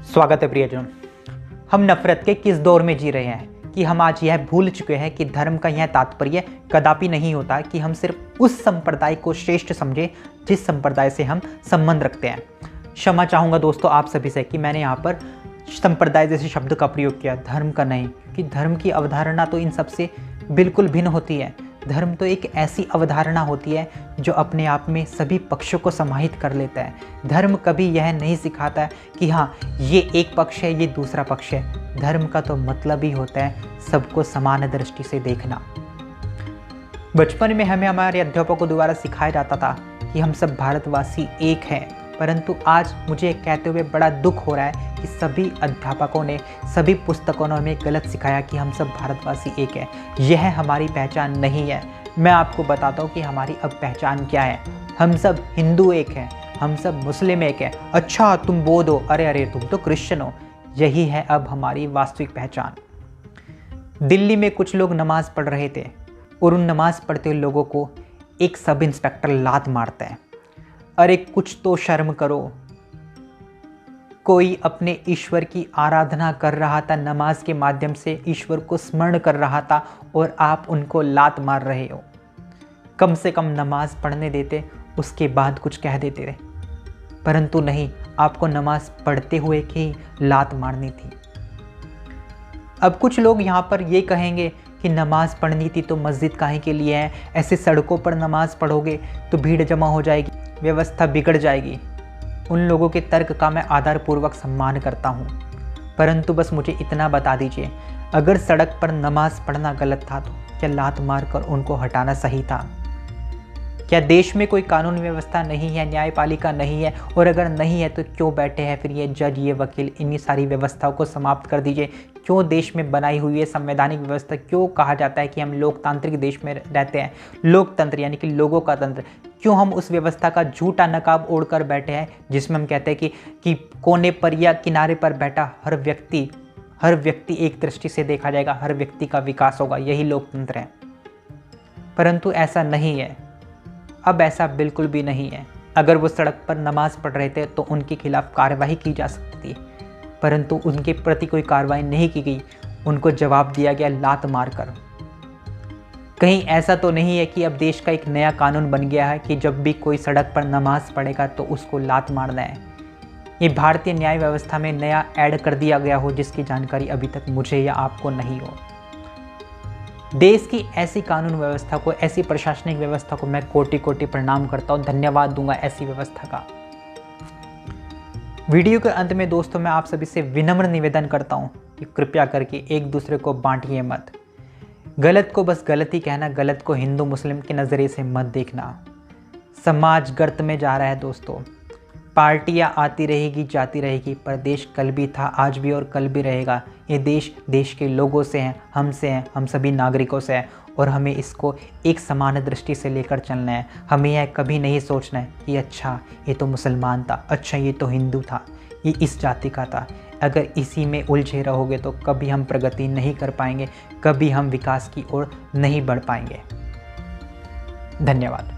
स्वागत है प्रियजन। हम नफरत के किस दौर में जी रहे हैं कि हम आज यह भूल चुके हैं कि धर्म का यह तात्पर्य कदापि नहीं होता कि हम सिर्फ उस संप्रदाय को श्रेष्ठ समझें जिस संप्रदाय से हम संबंध रखते हैं। क्षमा चाहूँगा दोस्तों आप सभी से कि मैंने यहाँ पर संप्रदाय जैसे शब्द का प्रयोग किया, धर्म का नहीं, कि धर्म की अवधारणा तो इन सबसे बिल्कुल भिन्न होती है। धर्म तो एक ऐसी अवधारणा होती है जो अपने आप में सभी पक्षों को समाहित कर लेता है। धर्म कभी यह नहीं सिखाता कि हाँ ये एक पक्ष है, ये दूसरा पक्ष है। धर्म का तो मतलब ही होता है सबको समान दृष्टि से देखना। बचपन में हमें हमारे अध्यापकों द्वारा सिखाया जाता था कि हम सब भारतवासी एक हैं, परंतु आज मुझे कहते हुए बड़ा दुख हो रहा है कि सभी अध्यापकों ने, सभी पुस्तकों ने हमें गलत सिखाया कि हम सब भारतवासी एक हैं। यह हमारी पहचान नहीं है। मैं आपको बताता हूँ कि हमारी अब पहचान क्या है। हम सब हिंदू एक हैं, हम सब मुस्लिम एक हैं। अच्छा तुम बौद्ध हो, अरे तुम तो क्रिश्चियन हो। यही है अब हमारी वास्तविक पहचान। दिल्ली में कुछ लोग नमाज पढ़ रहे थे और उन नमाज पढ़ते हुए लोगों को एक सब इंस्पेक्टर लात मारता है। अरे कुछ तो शर्म करो। कोई अपने ईश्वर की आराधना कर रहा था, नमाज के माध्यम से ईश्वर को स्मरण कर रहा था और आप उनको लात मार रहे हो। कम से कम नमाज पढ़ने देते, उसके बाद कुछ कह देते रहे, परंतु नहीं, आपको नमाज पढ़ते हुए की लात मारनी थी। अब कुछ लोग यहाँ पर ये कहेंगे कि नमाज पढ़नी थी तो मस्जिद काहे के लिए है, ऐसे सड़कों पर नमाज पढ़ोगे तो भीड़ जमा हो जाएगी, व्यवस्था बिगड़ जाएगी। उन लोगों के तर्क का मैं आदरपूर्वक सम्मान करता हूँ, परंतु बस मुझे इतना बता दीजिए, अगर सड़क पर नमाज पढ़ना गलत था तो क्या लात मारकर उनको हटाना सही था? क्या देश में कोई कानून व्यवस्था नहीं है, न्यायपालिका नहीं है? और अगर नहीं है तो क्यों बैठे हैं फिर ये जज, ये वकील? इन्हीं सारी व्यवस्थाओं को समाप्त कर दीजिए। क्यों देश में बनाई हुई है संवैधानिक व्यवस्था? क्यों कहा जाता है कि हम लोकतांत्रिक देश में रहते हैं, लोकतंत्र यानी कि लोगों का तंत्र? क्यों हम उस व्यवस्था का झूठा नकाब ओढ़कर बैठे हैं जिसमें हम कहते हैं कि कोने पर या किनारे पर बैठा हर व्यक्ति एक दृष्टि से देखा जाएगा, हर व्यक्ति का विकास होगा, यही लोकतंत्र है। परंतु ऐसा नहीं है। अब ऐसा बिल्कुल भी नहीं है। अगर वो सड़क पर नमाज पढ़ रहे थे तो उनके खिलाफ कार्रवाई की जा सकती थी, परंतु उनके प्रति कोई कार्रवाई नहीं की गई। उनको जवाब दिया गया लात मारकर। कहीं ऐसा तो नहीं है कि अब देश का एक नया कानून बन गया है कि जब भी कोई सड़क पर नमाज पढ़ेगा तो उसको लात मारना है? ये भारतीय न्याय व्यवस्था में नया ऐड कर दिया गया हो जिसकी जानकारी अभी तक मुझे या आपको नहीं हो। देश की ऐसी कानून व्यवस्था को, ऐसी प्रशासनिक व्यवस्था को मैं कोटि कोटि प्रणाम करता हूँ, धन्यवाद दूंगा ऐसी व्यवस्था का। वीडियो के अंत में दोस्तों मैं आप सभी से विनम्र निवेदन करता हूँ कि कृपया करके एक दूसरे को बांटिए मत। गलत को बस गलत ही कहना, गलत को हिंदू मुस्लिम के नज़रिए से मत देखना। समाज गर्त में जा रहा है दोस्तों। पार्टियां आती रहेगी, जाती रहेगी, पर देश कल भी था, आज भी और कल भी रहेगा। ये देश के लोगों से है, हमसे है, हम सभी नागरिकों से है, और हमें इसको एक समान दृष्टि से लेकर चलना है। हमें यह कभी नहीं सोचना है कि अच्छा ये तो मुसलमान था, अच्छा ये तो हिंदू था, ये इस जाति का था। अगर इसी में उलझे रहोगे तो कभी हम प्रगति नहीं कर पाएंगे, कभी हम विकास की ओर नहीं बढ़ पाएंगे। धन्यवाद।